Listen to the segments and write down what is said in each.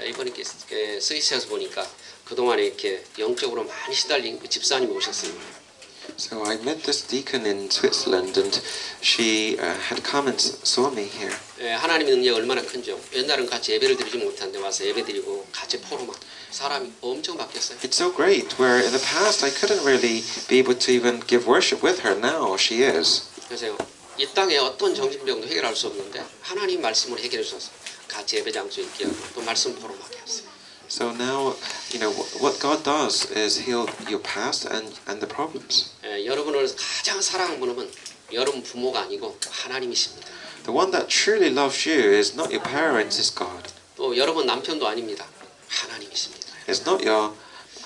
이번에 이렇게 스위스에서 보니까 그동안에 이렇게 영적으로 많이 시달린 그 집사님이 오셨습니다. So I met this deacon in Switzerland, and she had come and saw me here. 예, 하나님의 능력이 얼마나 큰지요. 옛날은 같이 예배를 드리지 못하는데 와서 예배 드리고 같이 포로만 사람이 엄청 바뀌었어요. It's so great. Where in the past I couldn't really be able to even give worship with her, now she is. 그래서 이 땅에 어떤 정신병도 해결할 수 없는데 하나님 말씀을 해결해 주셔서 같이 예배 장소에 있게 하고 또 말씀 포로하게 했어요. So now, you know, what God does is heal your past and the problems. 예, 여러분을 가장 사랑하는 분은 여러분 부모가 아니고 하나님이십니다. The one that truly loves you is not your parents, is God. 또 여러분 남편도 아닙니다. 하나님이십니다. It's not your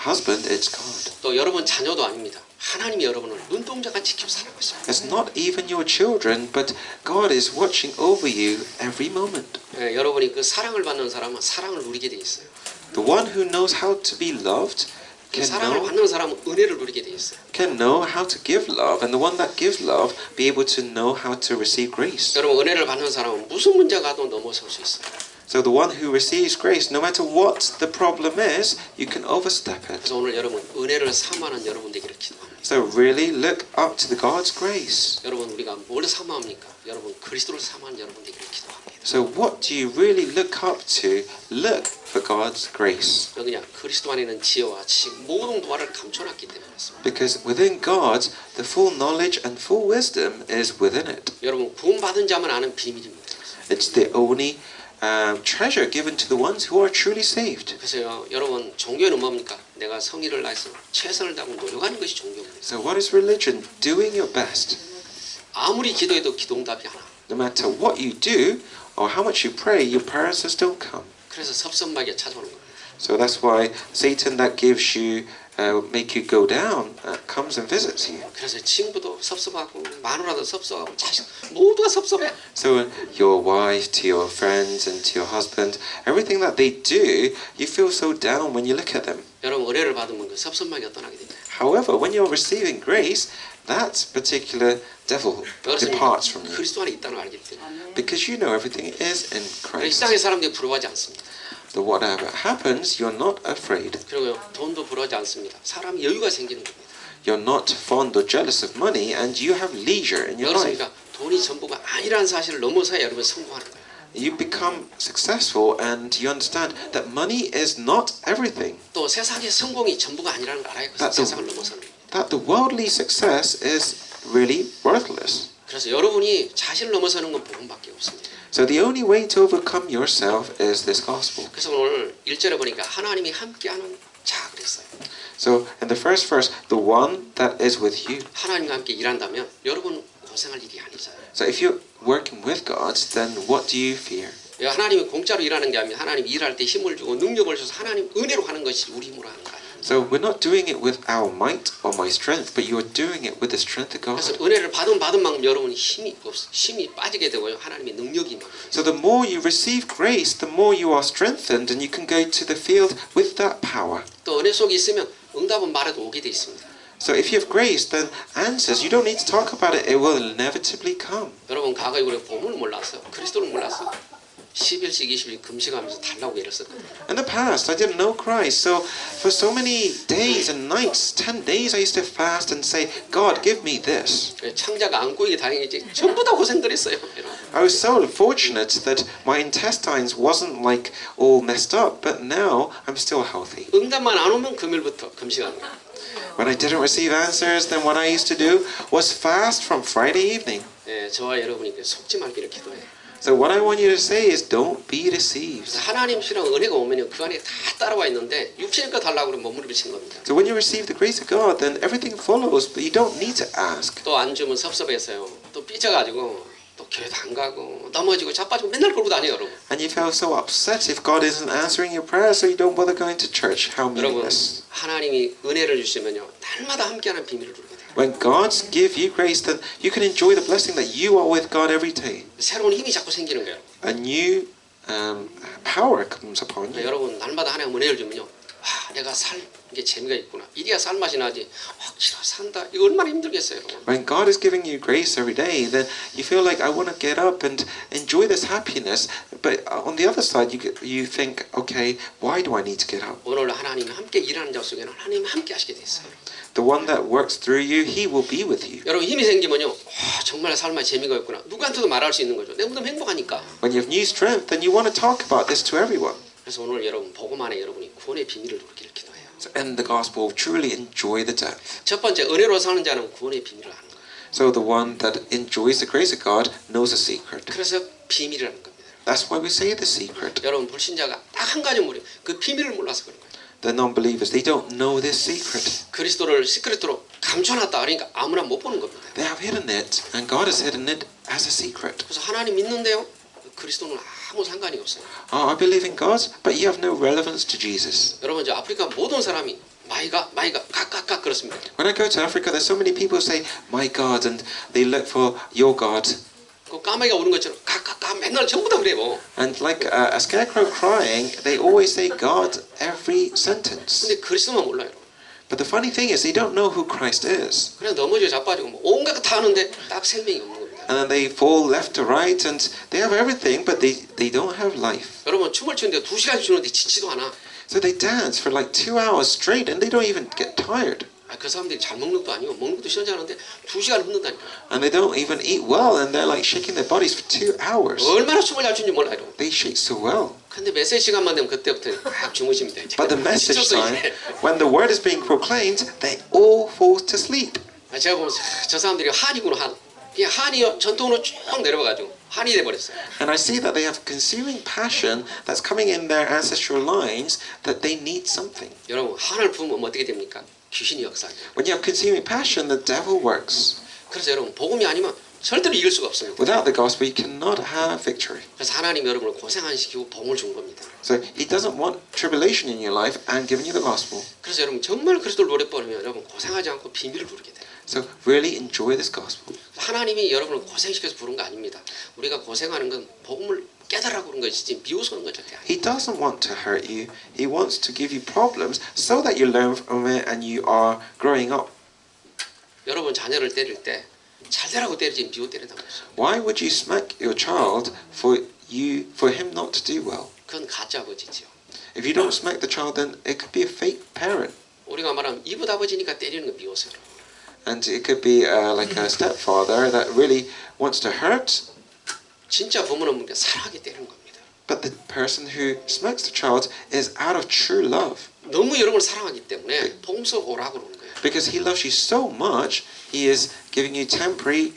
husband, it's God. 또 여러분 자녀도 아닙니다. 하나님이 여러분을 눈동자같이 지켜 사랑하십니다. It's not even your children, but God is watching over you every moment. 예, 여러분이 그 사랑을 받는 사람은 사랑을 누리게 돼 있어요. The one who knows how to be loved 그 사랑을 받는 사람은 은혜를 누리게 돼 있어요. can know how to give love, and the one that gives love be able to know how to receive grace. 여러분 은혜를 받는 사람은 무슨 문제가 도 넘어설 수 있어요. So the one who receives grace, no matter what the problem is, you can overstep it. 그래서 오늘 여러분 은혜를 사모하는 여러분 되기를 기도합니다. So really look up to the God's grace. 여러분 우리가 뭘 사모합니까? 여러분 그리스도를 사모하는 여러분 되기를 기도합니다. So what do you really look up to? Look for God's grace. 그냥 그리스도 안에 있는 지혜와 지식 모든 도화를 감춰놨기 때문에 그렇습니다. Because within God, the full knowledge and full wisdom is within it. 여러분 구원받은 자만 아는 비밀입니다. It's the only treasure given to the ones who are truly saved. 그래서요, 여러분 종교는 뭡니까? 내가 성의를 다해서 최선을 다하고 노력하는 것이 종교입니다. So what is religion? Doing your best. 아무리 기도해도 기도응답이 안 와. No matter what you do or how much you pray, your prayers don't come. 그래서 섭섭하게 찾아오는 거예요. So that's why Satan that gives you, make you go down, comes and visits you. 그래서 친구도 섭섭하고 마누라도 섭섭하고 자식 모두가 섭섭해. So your wife, to your friends and to your husband, everything that they do, you feel so down when you look at them. 여러분 은혜를 받으면 그 섭섭하게 떠나게 됩니다. However, when you're receiving grace, that particular devil departs from you. 그리스도 안에 있다는 걸 알기 때문에. Because you know everything is in 이 Christ. 땅의 사람들이 부러워하지 않습니다. So whatever happens, you're not afraid. 그리고 돈도 부러워하지 않습니다. 사람이 여유가 생기는 겁니다. You're not fond or jealous of money, and you have leisure in your life. 그렇습니까? 돈이 전부가 아니라는 사실을 넘어서야 여러분 성공하는 거예요. You become successful, and you understand that money is not everything. 또 세상의 성공이 전부가 아니라는 걸 알아야 그래서 세상을 넘어서는 거예요. That the worldly success is really worthless. 그래서 여러분이 자신을 넘어서는 건 복음밖에 없습니다. So the only way to overcome yourself is this gospel. 그래서 오늘 1절에 보니까 하나님이 함께하는 자 그랬어요. So in the first verse, the one that is with you. 하나님과 함께 일한다면 여러분 고생할 일이 아니잖아요. So if you're working with God, then what do you fear? 하나님이 공짜로 일하는 게 아니라 하나님이 일할 때 힘을 주고 능력을 줘서 하나님 은혜로 하는 것이 우리 힘으로 하는 거 아니에요. So we're not doing it with our might or my strength, but you are doing it with the strength of 그래서 God. 은혜를 받은 만큼 여러분이 힘이 빠지게 되고요. 하나님의 능력이 막. So the more you receive grace, the more you are strengthened, and you can go to the field with that power. 또 은혜 속에 있으면 응답은 말해도 오게 돼 있습니다. So if you have grace, then answers, you don't need to talk about it, it will inevitably come. 여러분 과거에 우리가 복음을 몰랐어요. 그리스도를 몰랐어요. 11씩 20일 금식하면서 달라고 이랬었거든요. In the past, I didn't know Christ, so for so many days and nights, 10 days, I used to fast and say, God, give me this. 창자가 안 꼬이게 다행이지 전부 다 고생들 했어요. I was so fortunate that my intestines wasn't like all messed up, but now I'm still healthy. 응답만 안 오면 금요일부터 금식하는 거예요. When I didn't receive answers, then what I used to do was fast from Friday evening. 저와 여러분이 속지 말기를 기도해요. So what I want you to say is don't be deceived. 하나님 시랑 은혜가 오면요 그 안에 다 따라와 있는데 육체니까 달라고 그러면 못 물리친 겁니다. So when you receive the grace of God, then everything follows, but you don't need to ask. 또 안 주면 섭섭해서요. 또 삐져가지고 또 교회도 안 가고 넘어지고 자빠지고 맨날 그러고 다녀요, 여러분. And you feel so upset if God isn't answering your prayers, so you don't bother going to church. How 여러분 meaningless. 하나님이 은혜를 주시면요 날마다 함께하는 비밀을 누리게 돼요. When God gives you grace, then you can enjoy the blessing that you are with God every day. 새로운 힘이 자꾸 생기는 거예요. A new power comes upon you. 여러분 날마다 하나님 은혜를 주면요 내가 살 게 재미가 있구나. 이래야 살 맛이 나지. 억지로 산다. 이거 얼마나 힘들겠어요, 여러분. When God is giving you grace every day, then you feel like I want to get up and enjoy this happiness. But on the other side, you think, okay, why do I need to get up? 오늘 하나님이 함께 일하는 자 속에는 하나님이 함께 하시게 돼 있어요. The one that works through you, He will be with you. 여러분 힘이 생기면요, 정말 삶에 재미가 있구나. 누구한테도 말할 수 있는 거죠. 내 몸도 행복하니까. When you have new strength, then you want to talk about this to everyone. 그래서 오늘 여러분 복음 안에 여러분이 구원의 비밀을 누리기를 기도해요. So in the gospel, truly enjoy the depth. 첫 번째 은혜로 사는 자는 구원의 비밀을 아는 거예요. So the one that enjoys the grace of God knows the secret. 그래서 비밀이라는 겁니다. That's why we say the secret. 여러분 불신자가 딱 한 가지 모르요. 그 비밀을 몰라서 그런 거예요. The non-believers, they don't know this secret. 그리스도를 시크릿으로 감춰놨다. 그러니까 아무나 못 보는 겁니다. They have hidden it, and God has hidden it as a secret. 그래서 하나님 믿는데요, 그리스도는 아무 상관이 없어요. Oh, I believe in God, but you have no relevance to Jesus. 여러분 저 아프리카 모든 사람이 마이가 각각각 그렇습니다. When I go to Africa, there's so many people who say, my God, and they look for your God. 그 까마귀가 우는 것처럼 각각각 맨날 전부 다 그래요. And like a scarecrow crying, they always say God every sentence. 근데 그리스도만 몰라요. But the funny thing is, they don't know who Christ is. 그래서 넘어져 자빠지고 뭐 온갖 거 다 하는데 딱 생명이 없는 겁니다. And then they fall left to right, and they have everything, but they don't have life. 여러분 춤을 추는데 2시간 추는데 지치도 않아. So they dance for like 2 hours straight, and they don't even get tired. 그 사람들이 잘 먹는 것도 아니고 먹는 것도 시원치 않은데 2시간 흐른다니까. And they don't even eat well, and they're like shaking their bodies for 2 hours. 얼마나 춤을 잘 추는지 몰라요. They shake so well. 근데 메시지 시간만 되면 그때부터 딱 주무십니다. 이제. But the message 지쳤어, time, 이제. when the word is being proclaimed, they all fall to sleep. 제가 보면서 저 사람들이 한이구나 한. 그냥 한이 전통으로 쭉 내려와가지고 한이 돼버렸어요. And I see that they have consuming passion that's coming in their ancestral lines, that they need something. 여러분 한을 부으면 어떻게 됩니까? 귀신이 역사해요. When you have consuming passion, the devil works. 그래서 여러분 복음이 아니면 절대로 이길 수가 없어요. Without the gospel, you cannot have victory. 그래서 하나님 여러분을 고생 안 시키고 복음을 준 겁니다. So he doesn't want tribulation in your life and giving you the gospel. 그래서 여러분 정말 그리스도를 노래 버리면 여러분 고생하지 않고 비밀을 누리게 돼요. So really enjoy this gospel. 하나님이 여러분을 고생시켜서 부른 거 아닙니다. 우리가 고생하는 건 복음을 깨달으라고 그런 것이지 미워서 그런 거 절대 아니에요. He doesn't want to hurt you. He wants to give you problems so that you learn from it and you are growing up. 여러분 자녀를 때릴 때 잘 되라고 때리지 미워 때린다고 했어요. Why would you smack your child for him not to do well? 그건 가짜 아버지지요. If you don't smack the child, then it could be a fake parent. 우리가 말하면 이웃 아버지니까 때리는 거 미워서요. And it could be like a stepfather that really wants to hurt, 진짜 부모는 사랑하게 때리는 겁니다. but the person who smacks the child is out of true love. 너무 여러분을 사랑하기 때문에 복음 속 오라고 그러는 거예요. Because he loves you so much, he is giving you temporary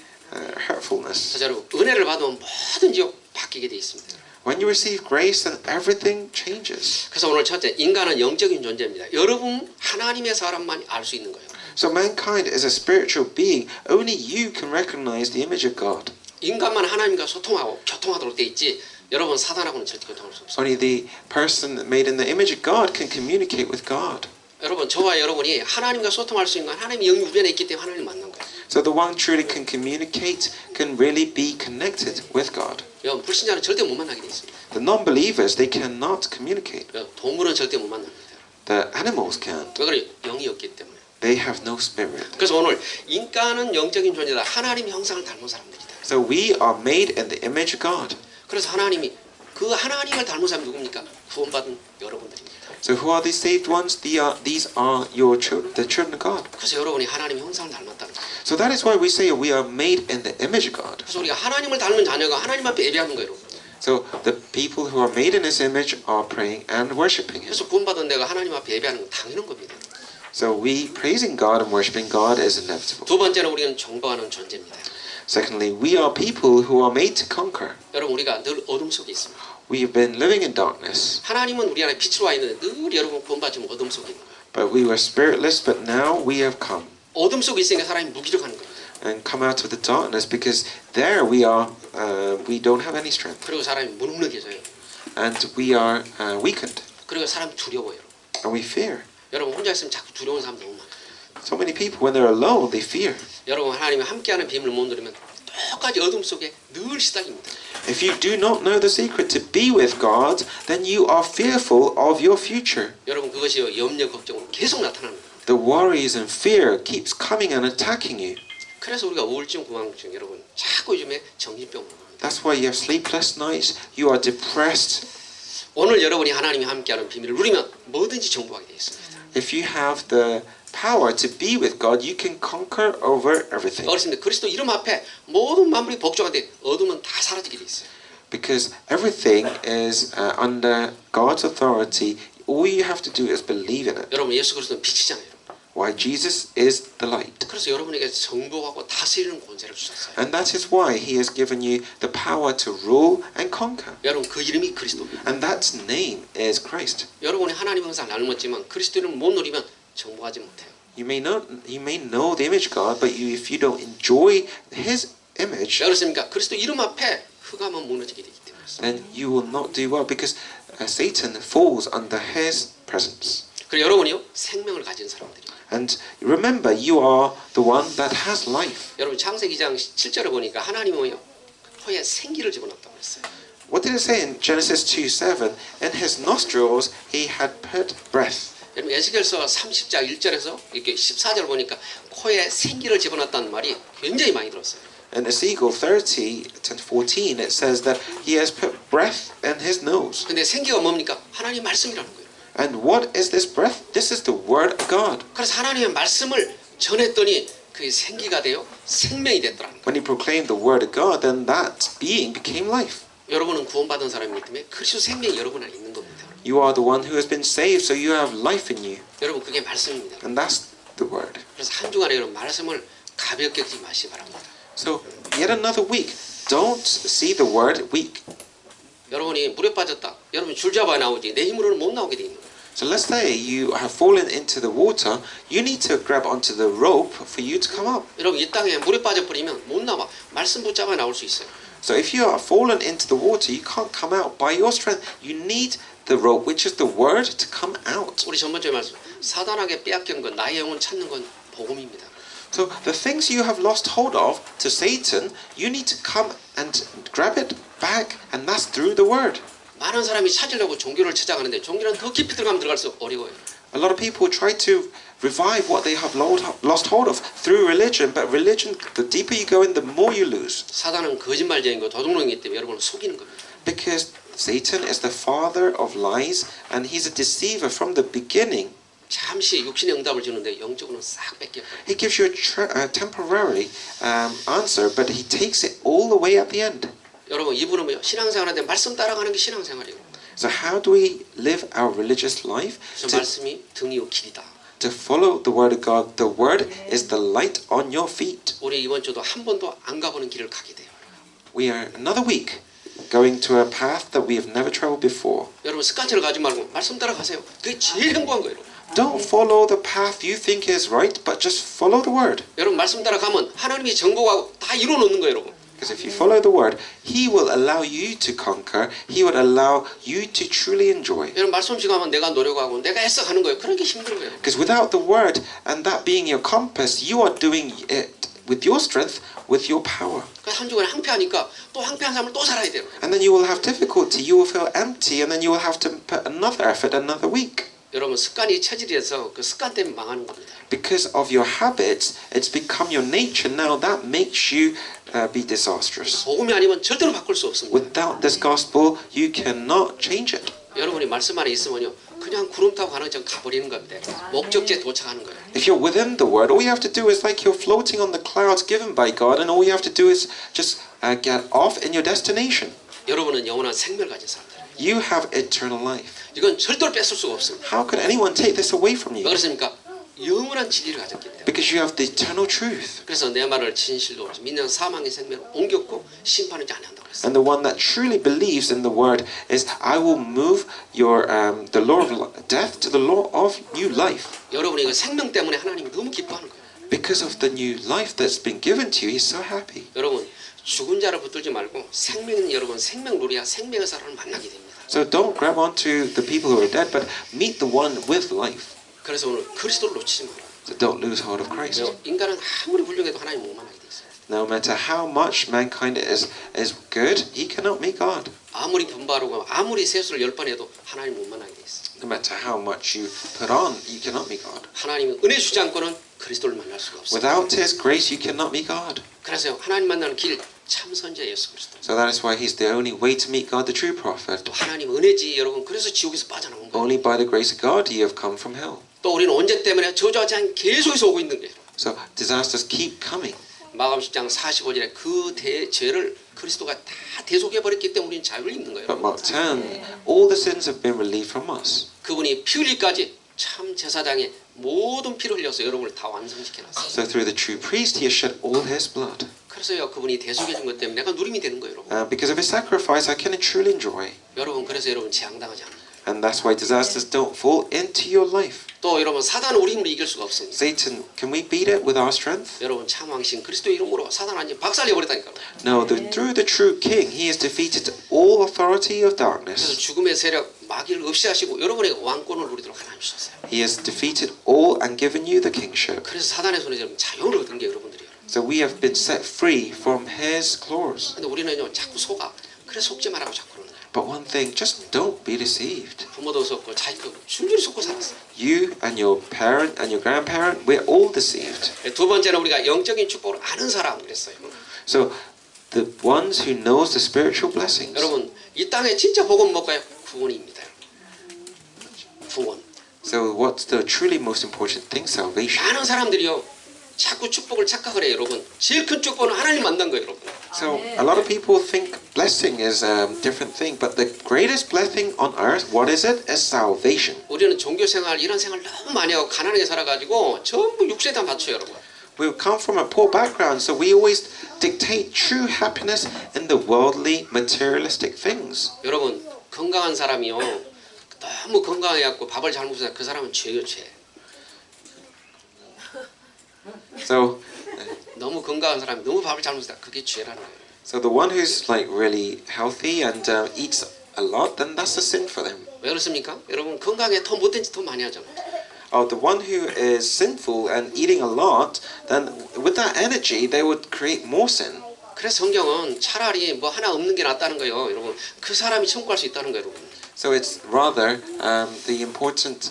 hurtfulness. 그래서 여러분 은혜를 받으면 뭐든지 바뀌게 돼 있습니다. When you receive grace, then everything changes. 그래서 오늘 첫째, 인간은 영적인 존재입니다. 여러분 하나님의 사람만이 알 수 있는 거예요. So mankind is a spiritual being. Only you can recognize the image of God. 인간만 하나님과 소통하고 교통하도록 돼 있지. 여러분 사단하고는 절대 교통할 수 없어요. Only the person made in the image of God can communicate with God. 여러분 저와 여러분이 하나님과 소통할 수 있는 건 하나님의 영이 우리 안에 있기 때문에 하나님 만난 거예요. So the one truly can communicate, can really be connected with God. 여러분 불신자는 절대 못 만나게 돼 있습니다. The non-believers, they cannot communicate. 여러분, 동물은 절대 못 만납니다. The animals can't. 왜 그래? 영이 없기 때문에. They have no spirit. 그래서 오늘 인간은 영적인 존재다. 하나님 형상을 닮은 사람들이다. So we are made in the image of God. 그래서 하나님이 그 하나님을 닮은 사람이 누굽니까? 구원받은 여러분들입니다. So who are these saved ones? These are your children, the children of God. 그래서 여러분이 하나님 형상을 닮았다는 거예요. So that is why we say we are made in the image of God. 그래서 우리가 하나님을 닮은 자녀가 하나님 앞에 예배하는 거예요. So the people who are made in His image are praying and worshiping Him. 그래서 구원받은 내가 하나님 앞에 예배하는 건 당연한 겁니다. So we praising God and worshiping God is inevitable. 두 번째는 우리는 정복하는 존재입니다. Secondly, we are people who are made to conquer. 여러분 우리가 늘 어둠 속에 있습니다. We have been living in darkness, 하나님은 우리 안에 빛으로 와 있는데 늘 여러분 구원받으면 어둠 속에 있는 거예요. but we were spiritless, but now we have come 어둠 속에 있으니까 사람이 무기력한 거예요. and come out of the darkness because there we are, we don't have any strength 그리고 사람이 무능력해져요. and we are weakened 그리고 사람이 두려워요. and we fear. 여러분 혼자 있으면 자꾸 두려운 사람 너무 많아요. So many people, when they're alone, they fear. 여러분 하나님이 함께하는 비밀을 못 누리면 똑같이 어둠 속에 늘 시달립니다. If you do not know the secret to be with God, then you are fearful of your future. 여러분 그것이 염려 걱정으로 계속 나타나는 거예요. The worries and fear keeps coming and attacking you. 그래서 우리가 우울증, 공황증 여러분 자꾸 요즘에 정신병으로 갑니다. That's why you have sleepless nights, you are depressed. 오늘 여러분이 하나님이 함께하는 비밀을 누리면 뭐든지 정복하게 되어 있습니다. If you have the power to be with God, you can conquer over everything. 어르신들 그리스도 이름 앞에 모든 만물이 복종한데 어둠은 다 사라지게 돼 있어요. Because everything is under God's authority. All you have to do is believe in it. 여러분 예수 그리스도는 빛이잖아요. Why Jesus is the light. 그래서 여러분에게 정복하고 다스리는 권세를 주셨어요. And that is why He has given you the power to rule and conquer. 여러분 그 이름이 그리스도입니다. And that name is Christ. 여러분이 하나님 형상을 나누었지만 그리스도를 못 누리면 정복하지 못해요. You may know the image of God, but if you don't enjoy His image, 왜 그렇습니까? 그리스도 이름 앞에 흑암은 무너지게 되기 때문에. then you will not do well because Satan falls under His presence. 그리고 여러분이요 생명을 가진 사람들이에요. And remember, you are the one that has life. 여러분 창세기 2장 7절에 보니까 하나님은요 코에 생기를 집어넣었다고 했어요. What did it say in Genesis 2:7? In his nostrils he had put breath. 여러분 에스겔서 30장 1절에서 이렇게 14절 보니까 코에 생기를 집어넣었다는 말이 굉장히 많이 들었어요. In Ezekiel 30:14 it says that he has put breath in his nose. 근데 생기가 뭡니까? 하나님 말씀이라는 거예요. And what is this breath? This is the word of God. 그래서 하나님의 말씀을 전했더니 그게 생기가 되어 생명이 됐더라는 거예요. When he proclaimed the word of God, then that being became life. 여러분은 구원받은 사람이기 때문에 그리스도 생명이 여러분 안에 있는 겁니다. You are the one who has been saved, so you have life in you. 여러분 그게 말씀입니다. And that's the word. 그래서 한 주간에 여러분 말씀을 가볍게 듣지 마시기 바랍니다. So yet another week. Don't see the word weak. 여러분이 물에 빠졌다. 여러분 줄 잡아야 나오지 내 힘으로는 못 나오게 돼 있는 거예요. So let's say you have fallen into the water, you need to grab onto the rope for you to come up. 여러분 이 땅에 물에 빠져버리면 못 나와. 말씀 붙잡아 나올 수 있어요. So if you are fallen into the water, you can't come out by your strength. You need the rope, which is the word, to come out. 우리 전번주에 말씀 사단에게 빼앗긴 건 나의 영혼 찾는 건 복음입니다. So the things you have lost hold of to Satan, you need to come and grab it back, and that's through the word. 많은 사람이 찾으려고 종교를 찾아가는데 종교는 더 깊이 들어가면 들어갈수록 어려워요. A lot of people try to revive what they have lost hold of through religion, but religion, the deeper you go in, the more you lose. 사단은 거짓말쟁이고 도둑놈이기 때문에 여러분을 속이는 겁니다. Because Satan is the father of lies, and he's a deceiver from the beginning. 잠시 육신의 응답을 주는데 영적으로는 싹 뺏겨버려요. He gives you a temporary answer, but he takes it all the way at the end. 여러분 이분은 뭐요? 신앙생활하는데 말씀 따라가는 게 신앙생활이에요. So how do we live our religious life? 그 말씀이 등 위의 길이다. To follow the word of God. The word is the light on your feet. 우리 이번 주도 한 번도 안 가보는 길을 가게 돼요. We are another week going to a path that we have never traveled before. 여러분 습관처럼 가지 말고 말씀 따라가세요. 그게 제일 행복한 거예요. Don't follow the path you think is right, but just follow the word. 여러분 말씀 따라가면 하나님이 정복하고 다 이루어 놓는 거예요, 여러분. Because if you follow the word, He will allow you to conquer. He will allow you to truly enjoy. 여러분 말씀 없이 가면 내가 노력하고 내가 애써 가는 거예요. 그런 게 힘든 거예요. Because without the word and that being your compass, you are doing it with your strength, with your power. 한 주간에 항폐하니까 또 항폐한 삶을 또 살아야 돼요. And then you will have difficulty. You will feel empty, and then you will have to put another effort, another week. 여러분 습관이 체질이어서 그 습관 때문에 망하는 겁니다. Because of your habits, it's become your nature now. That makes you be disastrous. 복음이 아니면 절대로 바꿀 수 없습니다. Without this gospel, you cannot change it. 여러분이 말씀 안에 있으면요, 그냥 구름 타고 가는 점 가버리는 겁니다. 목적지에 도착하는 거예요. If you're within the word, all you have to do is like you're floating on the clouds given by God, and all you have to do is just get off in your destination. 여러분은 영원한 생명을 가진 사람들. You have eternal life. 이건 절대로 뺏을 수가 없습니다. How could anyone take this away from 왜 you? 그렇습니까? 영원한 진리를 가졌기 때문에. Because you have the eternal truth. 그래서 내 말을 진실로 믿는 사망의 생명을 옮겼고 심판은 안 한다고 그랬어요. And the one that truly believes in the word is, I will move your the law of death to the law of new life. 여러분이 그 생명 때문에 하나님이 너무 기뻐하는 거예요. Because of the new life that's been given to you, he's so happy. 여러분 죽은 자를 붙들지 말고 생명은 여러분 생명 누리야 생명의 사람을 만나게 됩니다. So don't grab onto the people who are dead, but meet the one with life. 그래서 오늘 그리스도를 놓치지 마라. So don't lose hold of Christ. 인간은 아무리 훌륭해도 하나님 못 만나게 돼 있어요. No matter how much mankind is good, he cannot meet God. 아무리 분발하고 아무리 세수를 10번 해도 하나님 못 만나게 돼 있어. No matter how much you put on, you cannot meet God. 하나님은 은혜 주지 않고는 그리스도를 만날 수가 없어. Without His grace, you cannot meet God. 그래서 하나님 만나는 길 참 선지자 예수 그리스도. So that is why He's the only way to meet God, the true prophet. 또 하나님 은혜지 여러분. 그래서 지옥에서 빠져나온 거예요. Only by the grace of God, you have come from hell. 또 우리는 언제 때문에 저주하지 않게 계속해서 오고 있는 거예요. So disasters keep coming. 마감 10장 45절에 그 죄를 그리스도가 다 대속해 버렸기 때문에 우리는 자유를 입는 거예요. But Mark 10, all the sins have been relieved from us. 그분이 피 흘리까지 참 제사장의 모든 피를 흘려서 여러분을 다 완성시켜 놨어요. So through the true priest, He has shed all His blood. 그래서요 그분이 대속해 준 것 때문에 내가 누림이 되는 거예요, 여러분. Because of His sacrifice, I can truly enjoy. 여러분 그래서 여러분 재앙당하지 않는 거예요. And that's why disasters don't fall into your life. 또 여러분 사단은 우리 힘으로 이길 수가 없습니다. Satan, can we beat it with our strength? 여러분 참 왕신 그리스도 이름으로 사단 완전 박살내 버렸다니까요. No, through the true King, He has defeated all authority of 그래서 darkness. 죽음의 세력 마귀를 없애하시고 여러분에게 왕권을 누리도록 하나님 주셨어요. He has defeated all and given you the kingship. 그래서 사단의 손에 여러분 자유를 얻은 게 여러분들이에요. So we have been set free from His claws. 근데 우리는요 자꾸 속아. 그래 속지 말라고 자꾸 그러는 거예요. But one thing, just don't be deceived. 부모도 속고 자식도 줄줄이 속고 살았어요. You and your parent and your grandparent, we're all deceived. 두 번째는 우리가 영적인 축복을 아는 사람 그랬어요. So the ones who knows the spiritual blessings. 여러분 이 땅에 진짜 복은 뭘까요? 구원입니다. 구원. So what's the truly most important thing? Salvation. 많은 사람들이요 자꾸 축복을 착각을 해요, 여러분. 제일 큰 축복은 하나님 만난 거예요, 여러분. So a lot of people think blessing is a different thing, but the greatest blessing on earth, what is it? Is salvation. 우리는 종교 생활 이런 생활 너무 많이 하고 가난하게 살아가지고 전부 육세에다 맞춰요, 여러분. We come from a poor background, so we always dictate true happiness in the worldly, materialistic things. 여러분 건강한 사람이요 너무 건강해갖고 밥을 잘 먹어서 그 사람은 죄요, 죄. So 너무 건강한 사람이 너무 밥을 잘 먹어서 그게 죄라는 거예요. the one who's like really healthy and eats a lot, then that's a sin for them. 왜 그렇습니까? 여러분 건강에 더 못된 짓 더 많이 하잖아요. Oh, the one who is sinful and eating a lot, then with that energy, they would create more sin. 그래서 성경은 차라리 뭐 하나 없는 게 낫다는 거예요, 여러분. 그 사람이 천국할 수 있다는 거예요, 여러분. So it's rather the important,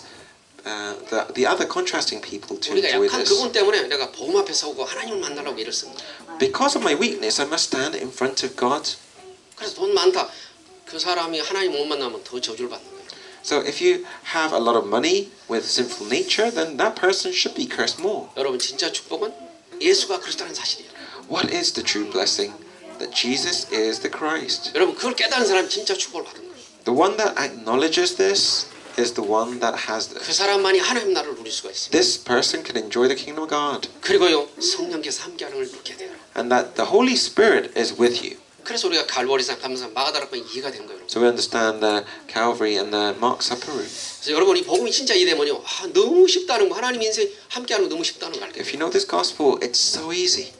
the other contrasting people to 우리가 enjoy 약한 this. 그분 때문에 내가 복음 앞에 서고 하나님을 만나려고 일을 씁니다. Because of my weakness, I must stand in front of God. 그래서 돈 많다. 그 사람이 하나님 못 만나면 더 저주를 받는 거예요. So if you have a lot of money with sinful nature, then that person should be cursed more. 여러분 진짜 축복은 예수가 그리스도라는 사실이에요. What is the true blessing? That Jesus is the Christ. 여러분 그걸 깨달은 사람이 진짜 축복을 받는 거예요. The one that acknowledges this is the one that has 그 this. 사람만이 하나님 나라를 누릴 수가 있습니다. This person can enjoy the kingdom of God. 그리고요 성령께서 함께하는 걸 느끼게 돼요. And that the Holy Spirit is with you. 그래서 우리가 갈보리산 가면서 마가다락방 이해가 된 거예요. So we understand the Calvary and the Mark Supper Room. 그래서 여러분 이 복음이 진짜 이해되면요 너무 쉽다는 거 하나님 인생 함께하는 거 너무 쉽다는 거 알게 If 돼요. you know this gospel, it's so easy.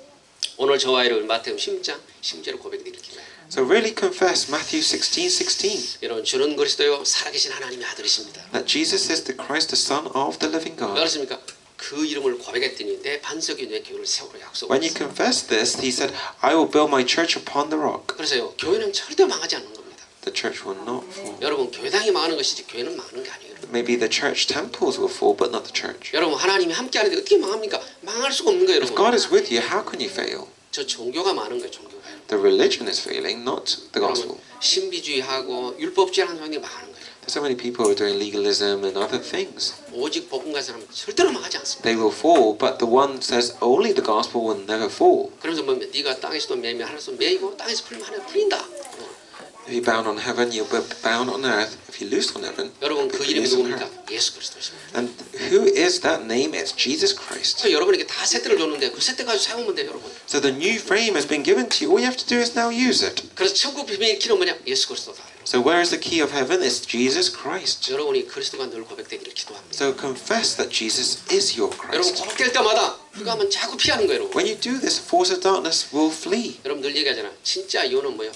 오늘 저와 여러분 마태복음 10장 10절을 고백드릴게요. So really confess Matthew 16:16 여러분 주는 그리스도요 살아계신 하나님의 아들이십니다. that Jesus is the Christ, the Son of the living God. 그렇습니까? 그 이름을 고백했더니 내 반석이 내 교회를 세우라 When you 약속했어요. confess this, he said, I will build my church upon the rock. 그래서요 교회는 절대 망하지 않는 겁니다. The church will not fall. 여러분 교회당이 망하는 것이지 교회는 망하는 게 아니에요. Maybe the church temples will fall, but not the church. 여러분 하나님이 함께하는데 어떻게 망합니까? 망할 수가 없는 거예요, If God 여러분. is with you, how can you fail? 저 종교가 많은 거예요, 종교가. The religion is failing, not the gospel. 여러분 신비주의하고 율법주의하는 사람이 망하는 거예요. There's so many people who are doing legalism and other things. 오직 복음 가진 사람은 절대로 망하지 않습니다. They will fall, but the one says only the gospel will never fall. 그러면서 뭐 네가 땅에서도 매이면 하늘에서 매이고 땅에서 풀리면 하늘에 풀린다. If you bound on heaven, you'll be bound on earth. If you loose on heaven, 여러분 you'll 그 be 이름이 loose on 누굽니까? earth. 예수 그리스도십니다. And who is that name? It's Jesus Christ. 그래서 여러분에게 다 세트를 줬는데 그 세트 가지고 사용하면 돼요, 여러분. So the new frame has been given to you. All you have to do is now use it. 그래서 천국 비밀의 키는 뭐냐? 예수 그리스도다. So where is the key of heaven? It's Jesus Christ. 여러분이 그리스도가 늘 고백되기를 기도합니다. So confess that Jesus is your 여러분 Christ. 고백될 때마다 그거 하면 자꾸 피하는 거예요, 여러분. When you do this, force of darkness will flee. 여러분 늘 얘기하잖아. 진짜 이혼은 뭐예요?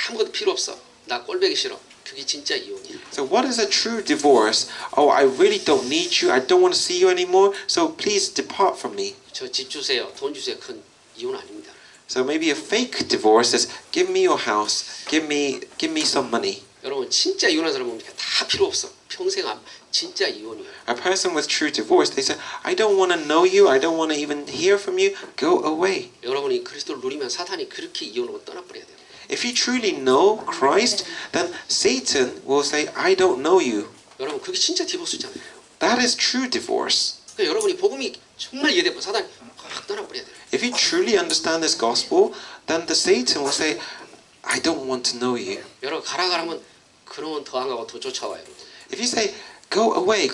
아무것도 필요 없어. 나 꼴보기 싫어. 그게 진짜 이혼이야. So what is a true divorce? Oh, I really don't need you. I don't want to see you anymore. So please depart from me. 저 집 주세요. 돈 주세요. 그건 이혼 아닙니다. So maybe a fake divorce is give me your house, give me some money. 여러분 진짜 이혼한 사람 보면 다 필요 없어. 평생 진짜 이혼이에요. A person with true divorce, they say, I don't want to know you, I don't want to even hear from you, go away. 여러분이 그리스도를 누리면 사탄이 그렇게 이혼하고 떠나버려야 돼요. If you truly know Christ, then Satan will say, I don't know you. 여러분 그게 진짜 디보스잖아요. That is true divorce. 그러니까 여러분이 복음이 정말 이해되고 사탄이 확 떠나버려야 돼요. If you truly understand this gospel, then the Satan will say, I don't want to know you. 여러분 가라가라면 그러면 더 안 가고 더 쫓아와요. If you say, go away,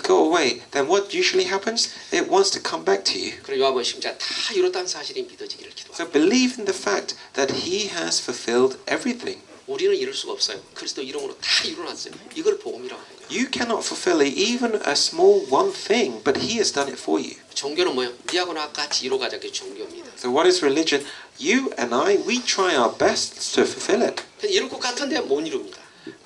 then what usually happens? It wants to come back to you. 그리고 요한복음 10장 다 이뤘다는 사실이 믿어지기를 기도합니다. So believe in the fact that he has fulfilled everything. 우리는 이룰 수가 없어요. 그리스도 이름으로 다 이루어놨어요. 이걸 복음이라고 하는 거예요. You cannot fulfill even a small one thing, but he has done it for you. 종교는 뭐예요? 니하고 나 같이 이루어가자. 그게 종교입니다. So what is religion? You and I, we try our best to fulfill it. 이룰 것 같은데 못 이룹니다.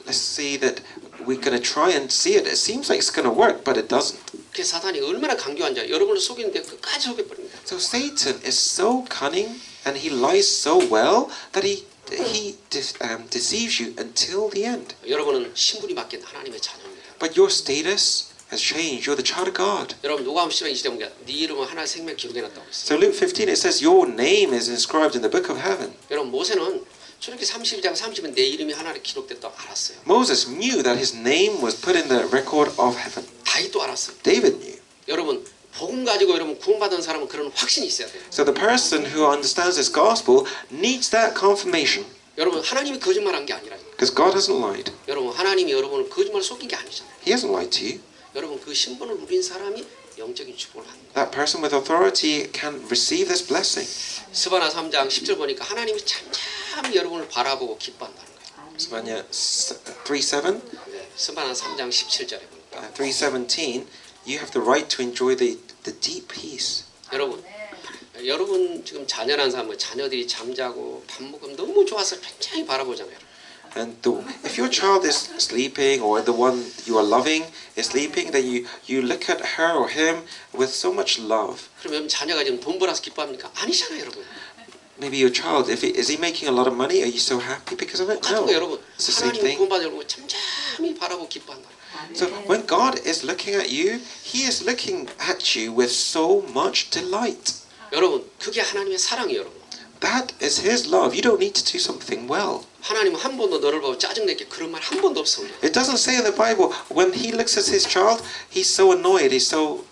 Let's see that we're going to try and see it. It seems like it's going to work, but it doesn't. 그 사탄이 얼마나 강교한 자. 여러분을 속이는데 끝까지 속여버립니다. So Satan is so cunning and he lies so well that he deceives you until the end. 여러분은 신분이 바뀐 하나님의 자녀입니다. But your status has changed. You're the child of God. 여러분 누가복음 10장 20절 보니까 네 이름은 하나의 생명 기록해놨다고 했어요. So Luke 15 it says your name is inscribed in the book of heaven. 여러분 모세는 출애굽기 32장 30은 내 이름이 하나로 기록됐다고 알았어요. Moses knew that his name was put in the record of heaven. 다윗도 알았어요. David knew. 여러분 복음 가지고 여러분 구원받은 사람은 그런 확신이 있어야 돼요. So the person who understands this gospel needs that confirmation. 여러분 하나님이 거짓말한 게 아니라 Because God hasn't lied. 여러분 하나님이 여러분을 거짓말 속인 게 아니잖아요. He hasn't lied to you. 여러분 그 신분을 누린 사람이 영적인 축복을 받는 거예요. That person with authority can receive this blessing. 스바나 3장 10절 보니까 하나님이 잠잠히 여러분을 바라보고 기뻐한다는 거예요. Savannah 3:7. 네, 스바나 3장 17절에 보니까 3:17. You have the right to enjoy the deep peace. 여러분 지금 자녀란 사람은 자녀들이 잠자고 밥 먹으면 너무 좋아서 굉장히 바라보잖아요. And if your child is sleeping or the one you are loving is sleeping, then you look at her or him with so much love. 그러면 자녀가 지금 돈 벌어서 기뻐합니까? 아니잖아요, 여러분. Maybe your child, is he making a lot of money? Are you so happy because of it? No. 여러분, It's the same 하나님 thing. 구원받으려고 잠잠히 바라보고 기뻐한다. So when God is looking at you, He is looking at you with so much delight. 여러분, 그게 하나님의 사랑이에요, 여러분. That is His love. You don't need to do something well. 하나님은 한 번도 너를 보고 짜증내게 그런 말 한 번도 없어요. It doesn't say in the Bible when He looks at His child, He's so annoyed, He's so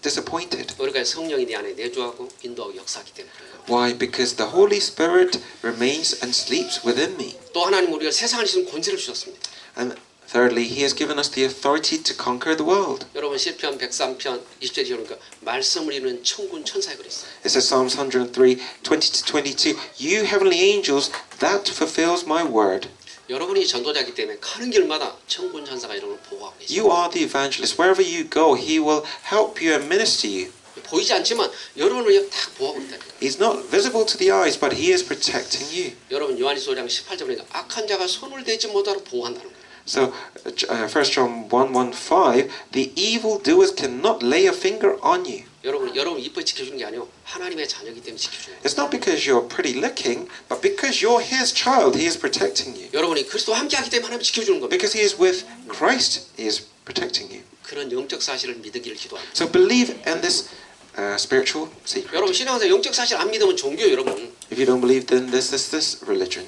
disappointed. 우리가 성령이 내 안에 내주하고 인도하고 역사하기 때문에 그래요. Why? Because the Holy Spirit remains and sleeps within me. 또 하나님 우리가 세상을 지금 권세를 주셨습니다. And thirdly, He has given us the authority to conquer the world. 여러분 시편 103편 20절에 보니까 말씀을 이루는 천군 천사에 그랬어요. It says Psalms 103, 20-22, You heavenly angels, that fulfills my word. 여러분이 전도자이기 때문에 가는 길마다 천군 천사가 여러분을 보호하고 계세요. You are the evangelist. Wherever you go, He will help you and minister you. 보이지 않지만 여러분을 딱 보호하고 있다니까. He's not visible to the eyes, but He is protecting you. 여러분 요한일서 5장 18절 보니까 악한 자가 손을 대지 못하도록 보호한다는 거예요. So, 1 John 1:15, the evildoers cannot lay a finger on you. 여러분 이쁘게 지켜주는 게 아니고 하나님의 자녀이기 때문에 지켜주는 거예요. It's not because you're pretty looking, but because you're His child, He is protecting you. 여러분이 그리스도와 함께하기 때문에 하나님 지켜주는 겁니다. Because He is with Christ, He is protecting you. 그런 영적 사실을 믿기를 기도합니다. So believe in this spiritual secret. 여러분 신앙생활 영적 사실 안 믿으면 종교 여러분 If you don't believe, then this is this religion.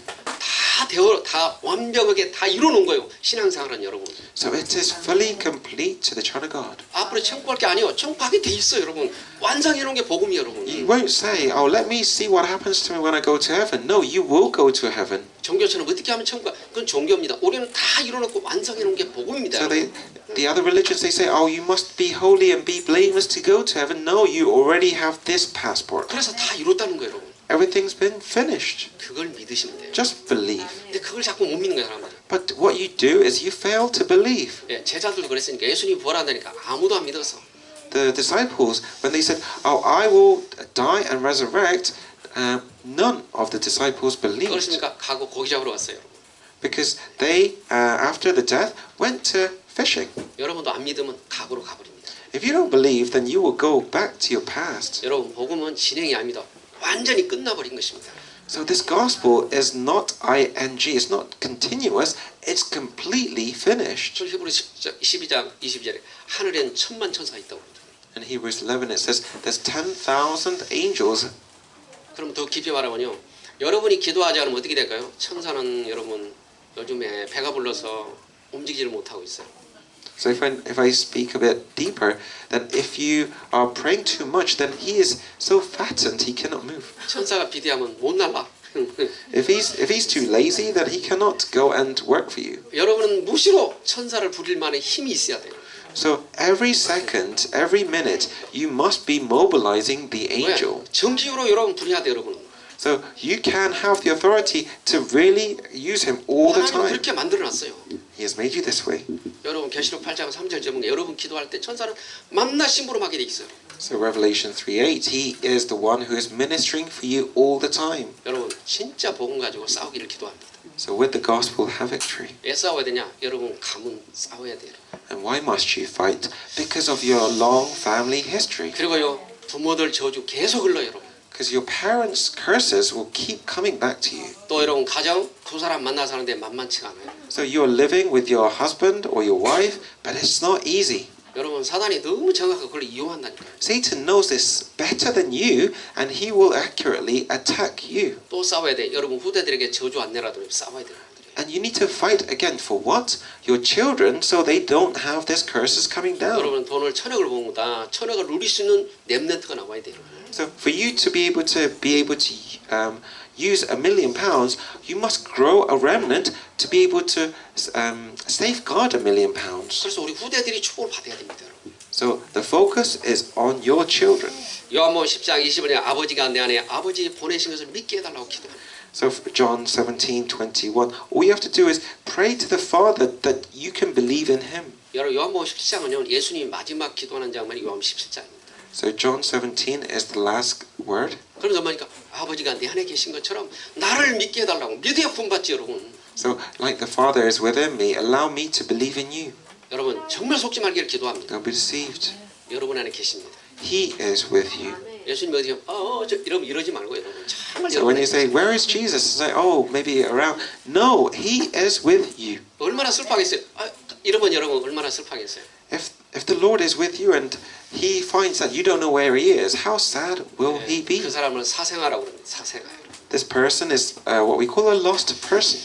다 완벽하게 다 이루어놓은 거예요. 신앙생활은 여러분. So it is fully complete to the child of God. 앞으로 천국 갈 게 아니에요. 천국 가게 돼 있어요, 여러분. 완성해놓은 게 복음이에요, 여러분. You won't say, "Oh, let me see what happens to me when I go to heaven." No, you will go to heaven. 종교처럼 어떻게 하면 천국 가? 그건 종교입니다. 우리는 다 이루어놓고 완성해놓은 게 복음입니다. So 여러분. the other religions, they say, "Oh, you must be holy and be blameless to go to heaven." No, you already have this passport. 그래서 다 이뤘다는 거예요, 여러분. Everything's been finished. 그걸 믿으시면 돼요. Just believe. 근데 그걸 자꾸 못 믿는 거예요, 사람들. But what you do is you fail to believe. 예, 제자들도 그랬으니까 예수님이 부활한다니까 아무도 안 믿어서. The disciples, when they said, "Oh, I will die and resurrect," none of the disciples believed. 그렇습니까? 가고 고기 잡으러 갔어요. Because they, after the death, went to fishing. 여러분도 안 믿으면 각오로 가버립니다. If you don't believe, then you will go back to your past. 여러분 복음은 진행이 아닙니다. 완전히 끝나버린 것입니다. So this gospel is not ing, it's not continuous, it's completely finished. 저 히브리 12장 22절에 하늘엔 천만 천사가 있다고 그러죠. In Hebrews 11 it says there's 10,000 angels. 그럼 더 깊이 말하면요. 여러분이 기도하지 않으면 어떻게 될까요? 천사는 여러분 요즘에 배가 불러서 움직이지를 못하고 있어요. So if I speak a bit deeper, then if you are praying too much, then he is so fattened he cannot move. 천사가 비대하면 못 날라. If he's too lazy, then he cannot go and work for you. 여러분은 무시로 천사를 부릴 만한 힘이 있어야 돼요. So every second, every minute, you must be mobilizing the angel. 왜? 정기로 여러분 부려야 돼요, 여러분은. So you can have the authority to really use him all the 하나님은 time. 그렇게 만들어놨어요. He has made you this way. 여러분 계시록 8장 3절 제목에 여러분 기도할 때 천사는 맘나 심부름하게 돼 있어요. So Revelation 3:8, he is the one who is ministering for you all the time. 여러분 진짜 복음 가지고 싸우기를 기도합니다. So with the gospel, have victory. 왜 싸워야 되냐? 여러분 가문 싸워야 돼요. And why must you fight? Because of your long family history. 그리고요 부모들 저주 계속 흘러요, 여러분. Because your parents' curses will keep coming back to you. 또 여러분 가정 두 사람 만나 사는데 만만치가 않아요. So you're living with your husband or your wife, but it's not easy. 여러분 사단이 너무 정확하게 그걸 이용한다니까요. Satan knows this better than you, and he will accurately attack you. 또 싸워야 돼. 여러분 후대들에게 저주 안 내라도 싸워야 돼요. And you need to fight again for what? Your children, so they don't have these curses coming down. 여러분 돈을 1,000억을 본 거다. 1,000억을 누릴 수 있는 랩런트가 나와야 돼요. So for you to be able to use £1,000,000, you must grow a remnant to be able to safeguard £1,000,000. 그래서 우리 후대들이 축복을 받아야 됩니다, 여러분. So the focus is on your children. 요한복음 10장 20절에 아버지가 내 안에 아버지 보내신 것을 믿게 해달라고 기도합니다. So for John 17:21, all you have to do is pray to the Father that you can believe in Him. 여러분 요한복음 17장은요 예수님이 마지막 기도하는 장면이 요한복음 17장입니다. So John 17 is the last word. 그래서 뭐니까 아버지가 내 안에 계신 것처럼 나를 믿게 해달라고 믿어야 구원받지 여러분. So like the Father is within me, allow me to believe in you. 여러분 정말 속지 말기를 기도합니다. Don't be deceived. 여러분 안에 계십니다. He is with you. 예수님 어디 저 이러면 이러지 말고 여러분 정말 So when you say, where is Jesus? It's like, oh, maybe around. No, He is with you. 얼마나 슬퍼하겠어요. 이러면 여러분 얼마나 슬퍼하겠어요. If the Lord is with you and He finds that you don't know where He is, how sad will He be? 그 사람을 사생아라고 그럽니다. 사생아. This person is what we call a lost person.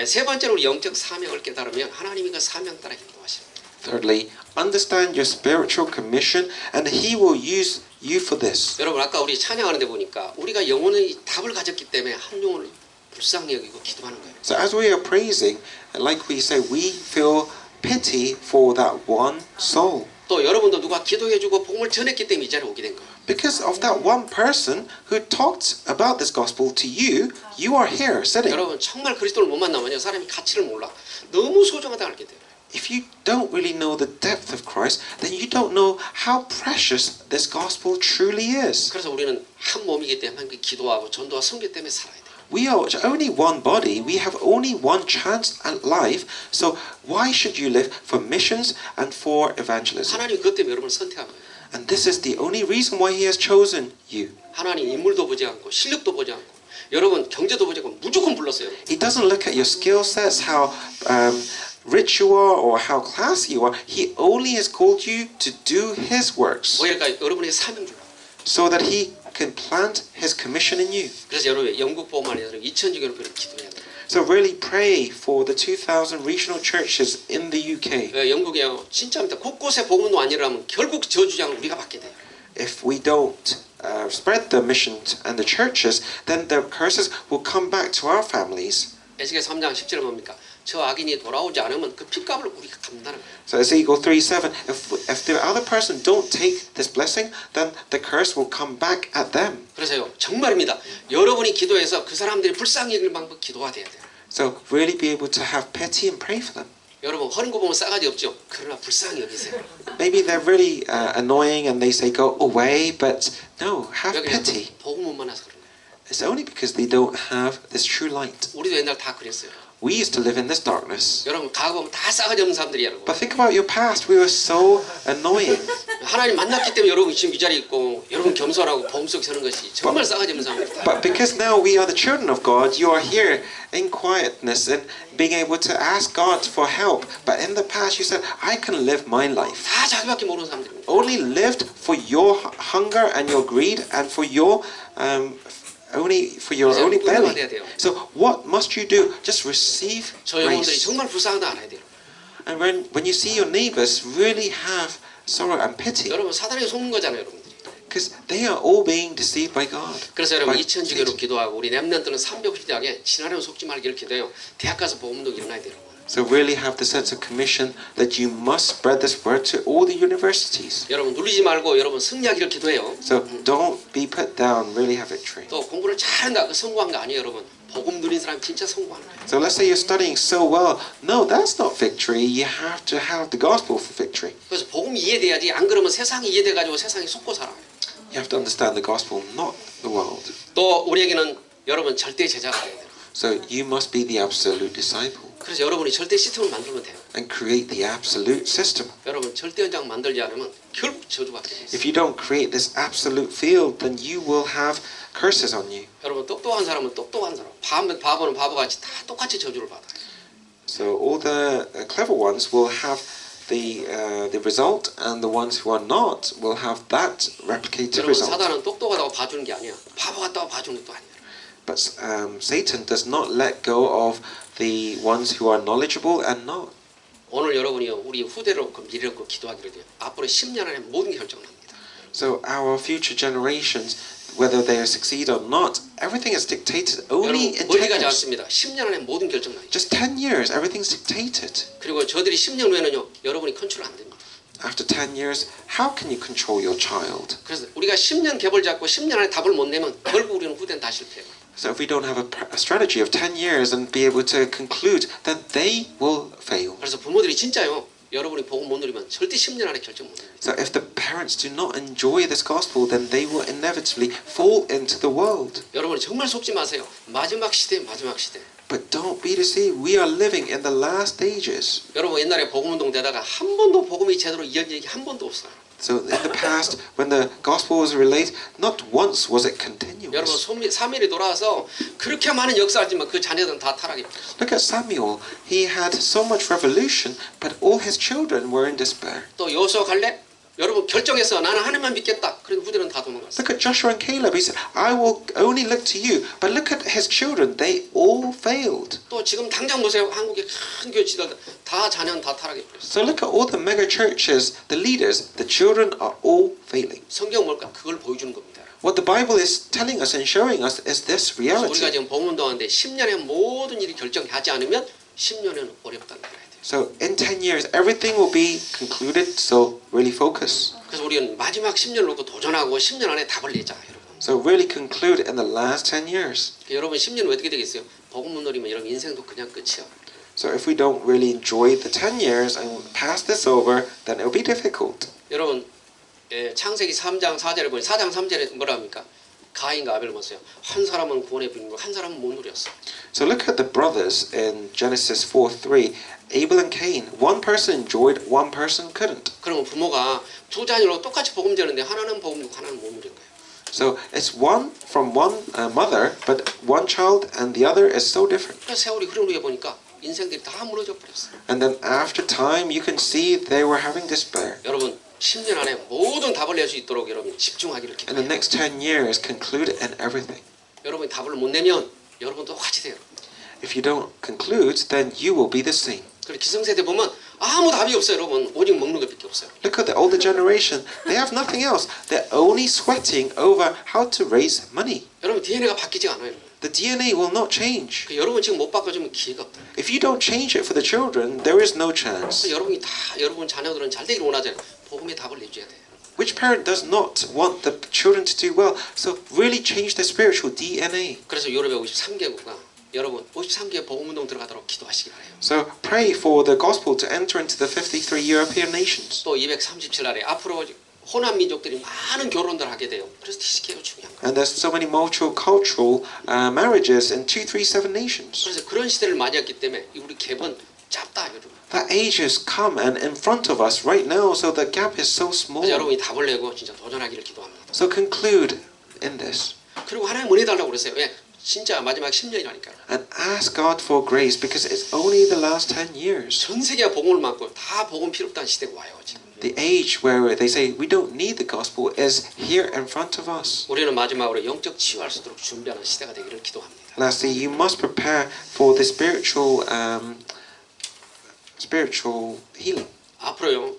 세 번째로 우리 영적 사명을 깨달으면 하나님이 그 사명 따라 인도하십니다. Thirdly, understand your spiritual commission and He will use you for this. 여러분 아까 우리 찬양하는데 보니까 우리가 영혼의 답을 가졌기 때문에 한 영혼을 불쌍히 여기고 기도하는 거예요. So as we are praising, like we say, we feel pity for that one soul. 또 여러분도 누가 기도해주고 복음을 전했기 때문에 이 자리에 오게 된 거예요. Because of that one person who talked about this gospel to you, you are here sitting. 여러분 정말 그리스도를 못 만나면요 사람이 가치를 몰라. 너무 소중하다고 알게 돼요. If you don't really know the depth of Christ, then you don't know how precious this gospel truly is. 그래서 우리는 한 몸이기 때문에 함께 기도하고 전도와 선교 때문에 살아야 돼요. We are only one body. We have only one chance at life. So why should you live for missions and for evangelism? 하나님이 그것 때문에 여러분을 선택한 거예요. And this is the only reason why He has chosen you. 하나님 인물도 보지 않고 실력도 보지 않고 여러분 경제도 보지 않고 무조건 불렀어요. He doesn't look at your skill sets, how rich you are or how classy you are. He only has called you to do His works 그러니까 여러분의 사명 줄. so that He can plant His commission in you. 그래서 여러분 영국뿐만 아니라 2000주 교회를 기도해야 돼요. So really pray for the 2,000 regional churches in the UK. 영국에요. 진짜입니다. 곳곳에 복음도 아니라면 결국 저주장을 우리가 받게 돼요. If we don't spread the mission and the churches, then the curses will come back to our families. 에스겔 3장 10절은 뭡니까? 저 악인이 돌아오지 않으면 그 핏값을 우리가 갚는다는 거예요. So Ezekiel 3:7, if the other person don't take this blessing, then the curse will come back at them. 그래서요. 정말입니다. 여러분이 기도해서 그 사람들이 불쌍히 여길 방법 기도가 돼야 돼요. So really be able to have pity and pray for them. 여러분 허는 거 보면 싸가지 없죠? 그러나 불쌍히 여기세요. Maybe they're really annoying and they say go away, but no, have 왜 pity. 그래요? 복음 못 만나서 그런 거예요. It's only because they don't have this true light. 우리도 옛날 다 그랬어요. We used to live in this darkness. 여러분 가고 보면 다 싸가지 없는 사람들이야. 여러분. But think about your past. We were so annoying. 하나님 만났기 때문에 여러분 지금 이 자리에 있고 여러분 겸손하고 보험 속에 서는 것이 정말 싸가지 없는 사람입니다. But because now we are the children of God, you are here in quietness and being able to ask God for help. But in the past, you said, I can live my life. 다 자기밖에 모르는 사람들입니다. Only lived for your hunger and your greed and for your only for your only belly. So what must you do? Just receive 저 여러분들이 grace. 정말 불쌍하다 알아야 돼요. And when you see your neighbors really have sorrow and pity, 여러분 사단에게 속는 거잖아요, 여러분들이. because they are all being deceived by God. 그래서 여러분 by 2000주교로 Satan. 기도하고 우리 렘넌트는 350대학에 지나려면 속지 말기를 기도해요. 대학 가서 복음도 일어나야 돼요. So really have the sense of commission that you must spread this word to all the universities. 여러분 눌리지 말고 여러분 승리하기를 기도해요. So don't be put down, really have victory. 또 공부를 잘한다 그 성공한 거 아니에요, 여러분. 복음 누린 사람이 진짜 성공하는 거예요. So let's say you're studying so well. No, that's not victory. You have to have the gospel for victory. 그래서 복음이 이해돼야지 안 그러면 세상이 이해돼가지고 세상에 속고 살아요. You have to understand the gospel, not the world. 또 우리에게는 여러분 절대 제자가 돼야 돼요. So you must be the absolute disciple 그래서 여러분이 절대 시스템을 만들면 돼요. and create the absolute system. 여러분 절대 현장 만들지 않으면 결국 저주받게 돼요. If you don't create this absolute field, then you will have curses on you. 여러분 똑똑한 사람은 똑똑한 사람, 바보는 바보같이 다 똑같이 저주를 받아요. So all the clever ones will have the result, and the ones who are not will have that replicated 여러분 result. 사단은 똑똑하다고 봐주는 게 아니야. 바보 같다고 봐주는 것도 아니야. But Satan does not let go of the ones who are knowledgeable and not. 오늘 여러분이요 우리 후대로 그 미래로 그 기도하기로 돼요. 앞으로 10년 안에 모든 게 결정납니다. So our future generations, whether they succeed or not, everything is dictated only 여러분 in 멀리 10 가지 years. 않습니다. 10년 안에 모든 결정납니다. Just 10 years, everything's dictated. 그리고 저들이 10년 후에는요 여러분이 컨트롤 안 됩니다. After 10 years, how can you control your child? 그래서 우리가 10년 갭을 잡고 10년 안에 답을 못 내면 결국 우리는 후대는 다 실패해요. So if we don't have a strategy of 10 years and be able to conclude, then they will fail. 그래서 부모들이 진짜요 여러분이 복음 못 누리면 절대 10년 안에 결정 못 냅니다. So if the parents do not enjoy this gospel, then they will inevitably fall into the world. 여러분이 정말 속지 마세요. 마지막 시대 마지막 시대. But don't be deceived. We are living in the last stages. 여러분 옛날에 복음운동 되다가 한 번도 복음이 제대로 이어진 얘기 한 번도 없어요. So in the past, when the gospel was relayed, not once was it 여러분 continuous. 사무엘이 돌아와서 그렇게 많은 역사하지만 그 자녀들은 다 타락해 버렸어요. Look at Samuel. He had so much revolution, but all his children were in despair. 또 여호수아 갈렙 여러분 결정해서 나는 하나님만 믿겠다. 그래서 후대는 다 도망갔어요. Look at Joshua and Caleb. He said, I will only look to you. But look at his children. They all failed. 또 지금 당장 보세요. 한국의 큰 교회 지도자 다 자녀는 다 타락해 버렸어요. So look at all the mega churches, the leaders, the children are all failing. 성경 뭘까? 그걸 보여주는 겁니다. What the Bible is telling us and showing us is this 그래서 우리가 reality. 지금 복음운동하는데 10년에 모든 일이 결정하지 않으면 10년은 어렵다는 거예요. So in 10 years, everything will be concluded. So really focus. 그래서 우리는 마지막 10년을 놓고 도전하고 10년 안에 답을 내자, 여러분. So really conclude in the last 10 years. 여러분 10년 왜 어떻게 되겠어요? 복음 못 누리면 여러분 인생도 그냥 끝이야. So if we don't really enjoy the 10 years and pass this over, then it will be difficult. 여러분 창세기 3장 4절에 보니 4장 3절에 뭐라 합니까? 가인과 아벨을 보세요. 한 사람은 구원의 비밀을 한 사람은 못 누렸어. So look at the brothers in Genesis 4:3. Abel and Cain. One person enjoyed, one person couldn't. 그러면 부모가 두 자녀로 똑같이 복음 전하는데 하나는 복음 누리고 하나는 못 누린 거예요. So it's one from one mother, but one child and the other is so different. 그래서 세월이 흐르는 후에 보니까 인생들이 다 무너져 버렸어요. And then after time, you can see they were having despair. 여러분 10년 안에 모든 답을 낼 수 있도록 여러분 집중하기를 In the 기도해요. next 10 years, conclude in everything. 여러분이 답을 못 내면 여러분도 같이 돼요. If you don't conclude, then you will be the same. 그리고 기성세대 보면 아무 답이 없어요, 여러분. 오직 먹는 것밖에 없어요. Look at the older generation. They have nothing else. They're only sweating over how to raise money. 여러분 DNA가 바뀌지 않아요, 여러분. The DNA will not change. 여러분 지금 못 바꿔주면 기회가 없다. If you don't change it for the children, there is no chance. 그래서 여러분이 다 여러분 자녀들은 잘 되기를 원하잖아요. 복음의 답을 내줘야 돼요. Which parent does not want the children to do well? So really change their spiritual DNA. 그래서 유럽의 53개국가 여러분 53개 복음운동 들어가도록 기도하시기 바래요. So pray for the gospel to enter into the 53 European nations. 또 237날에 앞으로 호남 민족들이 많은 결혼들 하게 돼요. 그래서 TCK가 중요한 거예요. And there's so many multicultural marriages in 237 nations. 그래서 그런 시대를 맞이했기 때문에 우리 갭은 짧다, 여러분. That age has come and in front of us right now, so the gap is so small. 그래서 여러분이 답을 내고 진짜 도전하기를 기도합니다. So conclude in this 그리고 하나님 은혜 달라고 그러세요. 왜? 진짜 마지막 10년이라니까요. and ask God for grace because it's only the last 10 years. 전 세계가 복음을 맡고 다 복음 필요 없다는 시대가 와요. 지금. The age where they say we don't need the gospel is here in front of us. 우리는 마지막으로 영적 치유할 수 있도록 준비하는 시대가 되기를 기도합니다. Lastly, you must prepare for the spiritual healing. 앞으로요.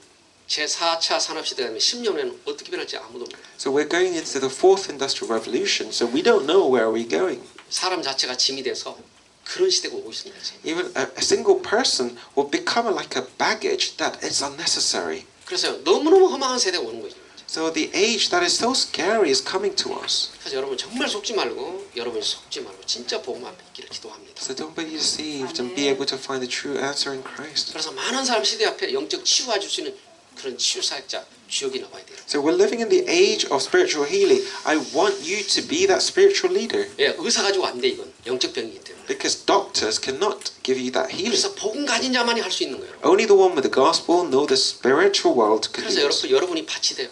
제4차 산업시대가 되면 10년 후에는 어떻게 변할지 아무도 몰라요. So we're going into the fourth industrial revolution, so we don't know where we're going. 사람 자체가 짐이 돼서 그런 시대가 오고 있습니다. 지금. Even a single person will become like a baggage that is unnecessary. 그래서 너무너무 허망한 세대가 오는 거죠. So the age that is so scary is coming to us. 그래서 여러분 정말 속지 말고 여러분이 속지 말고 진짜 복음 앞에 있기를 기도합니다. So don't be deceived and be able to find the true answer in Christ. 그래서 많은 사람 시대 앞에 영적 치유해 줄 수 있는 그런 치유 사역자 주역이 나와야 돼요. So we're living in the age of spiritual healing. I want you to be that spiritual leader 예, 의사 가지고 안 돼 이건 영적 병이기 때문에. because doctors cannot give you that healing. 그래서 복음 가진 자만이 할 수 있는 거예요. Only the one with the gospel know the spiritual world can 그래서 do it. 여러분이 밭이 돼요.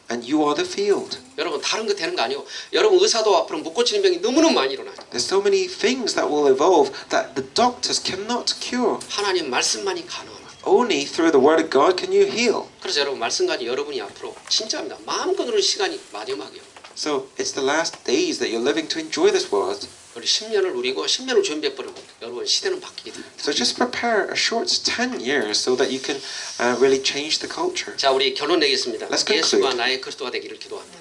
And you are the field. 여러분 다른 거 되는 거 아니에요. 여러분 의사도 앞으로 못 고치는 병이 너무너무 많이 일어나요. There's so many things that will evolve that the doctors cannot cure. 하나님 말씀만이 가능합니다. Only through the word of God can you heal. 그래서 여러분 말씀 가진 여러분이 앞으로 진짜입니다. 마음껏 누리는 시간이 마지막이에요. So it's the last days that you're living to enjoy this world. 우리 10년을 누리고 10년을 준비해버리고 여러분 시대는 바뀌게 됩니다. So just prepare a short 10 years so that you can really change the culture. 자, 우리 결론 내겠습니다. Let's conclude. 예수가 나의 그리스도가 되기를 기도합니다.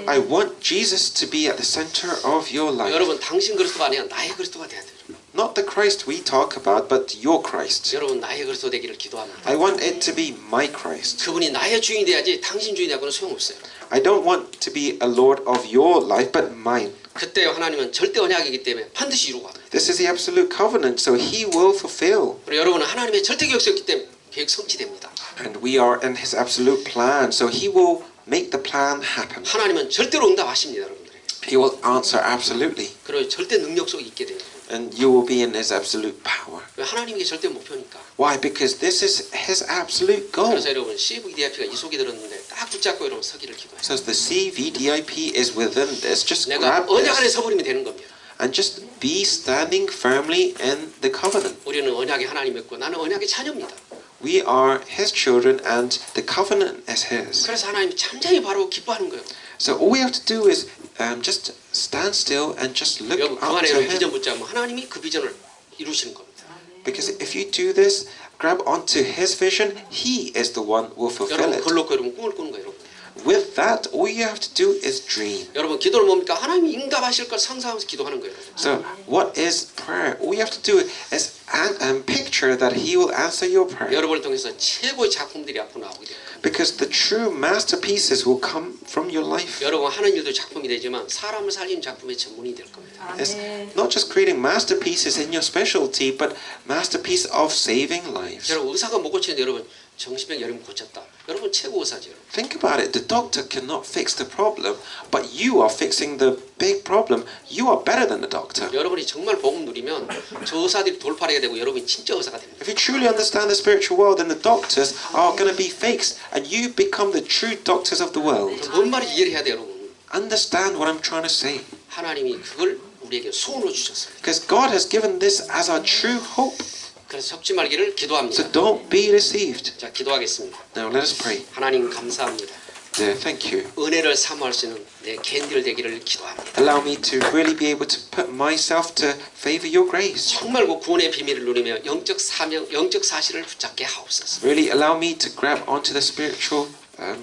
I want Jesus to be at the center of your life. 여러분 당신 그리스도가 아니라 나의 그리스도가 돼야 돼요. Not the Christ we talk about, but your Christ. 여러분 나의 그리스도 되기를 기도합니다. I want it to be my Christ. 그분이 나의 주인이 돼야지 당신 주인이 되고는 소용없어요. I don't want to be a Lord of your life, but mine. 그때 하나님은 절대 언약이기 때문에 반드시 이루고 합니다. This is the absolute covenant, so He will fulfill. 그리고 여러분은 하나님의 절대 계획이었기 때문에 계획 성취됩니다. And we are in His absolute plan, so He will make the plan happen. 하나님은 절대로 응답하십니다, 여러분들에게. He will answer absolutely, 그리고 절대 능력 속에 있게 돼요. and you will be in His absolute power. 왜 하나님이 절대 목표니까. Why? Because this is His absolute goal. 그래서 여러분 CVDIP가 이 속에 들었는데 딱 붙잡고 여러분 서기를 기도해요. So the CVDIP is within this. Just 내가 grab 언약 안에 this 서버리면 되는 겁니다. and just be standing firmly in the covenant. 우리는 언약의 하나님 믿고 나는 언약의 자녀입니다. We are His children, and the covenant is His. 그래서 하나님이 잠잠히 바로 기뻐하는 거예요. So all we have to do is just stand still and just look 여러분 그 up 안에 to 여러분 비전 Him. 붙잡으면 하나님이 그 비전을 이루시는 겁니다. Because if you do this, grab onto His vision, He is the one who will fulfill 여러분 it. 그걸 놓고 여러분 꿈을 꾸는 거예요. 여러분. With that, all you have to do is dream. 여러분 기도는 뭡니까? 하나님이 응답하실 걸 상상하면서 기도하는 거예요. So what is prayer? All you have to do is picture that He will answer your prayer. 여러분을 통해서 최고의 작품들이 앞으로 나오게 돼요. Because the true masterpieces will come from your life. 여러분 하는 일도 작품이 되지만 사람을 살리는 작품의 전문이 될 겁니다. It's not just creating masterpieces in your specialty, but masterpiece of saving lives. 여러분 의사가 못 고치는데 여러분 정신병 여러분 고쳤다. 여러분 최고 의사죠. 여러분. Think about it. The doctor cannot fix the problem, but you are fixing the big problem. You are better than the doctor. 여러분이 정말 복음 누리면 저 의사들이 돌팔하게 되고 여러분이 진짜 의사가 됩니다. If you truly understand the spiritual world, then the doctors are going to be fakes, and you become the true doctors of the world. 뭔 말인지 이해를 해야 돼요, 여러분. Understand what I'm trying to say. 하나님이 그걸 우리에게 소원으로 주셨어요. Because God has given this as our true hope. 그래서 속지 말기를 So 기도합니다. don't be deceived. 자, 기도하겠습니다. Now let us pray. 하나님 감사합니다. Thank you. 은혜를 사모할 수 있는 내 캔디를 되기를 기도합니다. Allow me to really be able to put myself to favor your grace. 정말 그 구원의 비밀을 누리며 영적 사명, 영적 사실을 붙잡게 하옵소서. Really allow me to grab onto the spiritual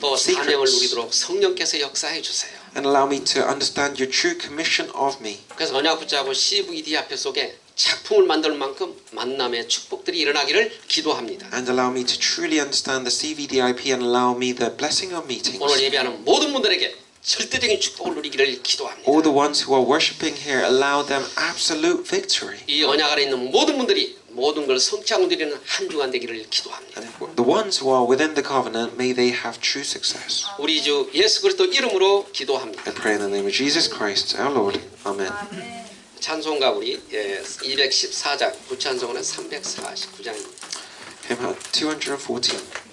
또 사명을 secrets. 누리도록 성령께서 역사해 주세요. And allow me to understand your true commission of me. 그래서 언약 붙잡고 CVD 앞에 속에 작품을 만들 만큼 만남의 축복들이 일어나기를 기도합니다. And allow me to truly understand the CVDIP and allow me the blessing of meetings. 오늘 예배하는 모든 분들에게 절대적인 축복을 누리기를 기도합니다. All the ones who are worshiping here, allow them absolute victory. 이 언약 안에 있는 모든 분들이 모든 걸 성취하고 누리는 한 주간 되기를 기도합니다. And the ones who are within the covenant, may they have true success. 우리 주 예수 그리스도 이름으로 기도합니다. I pray in the name of Jesus Christ, our Lord. Amen. 찬송가 우리 214장, 부찬송은 349장입니다. Hymn 214.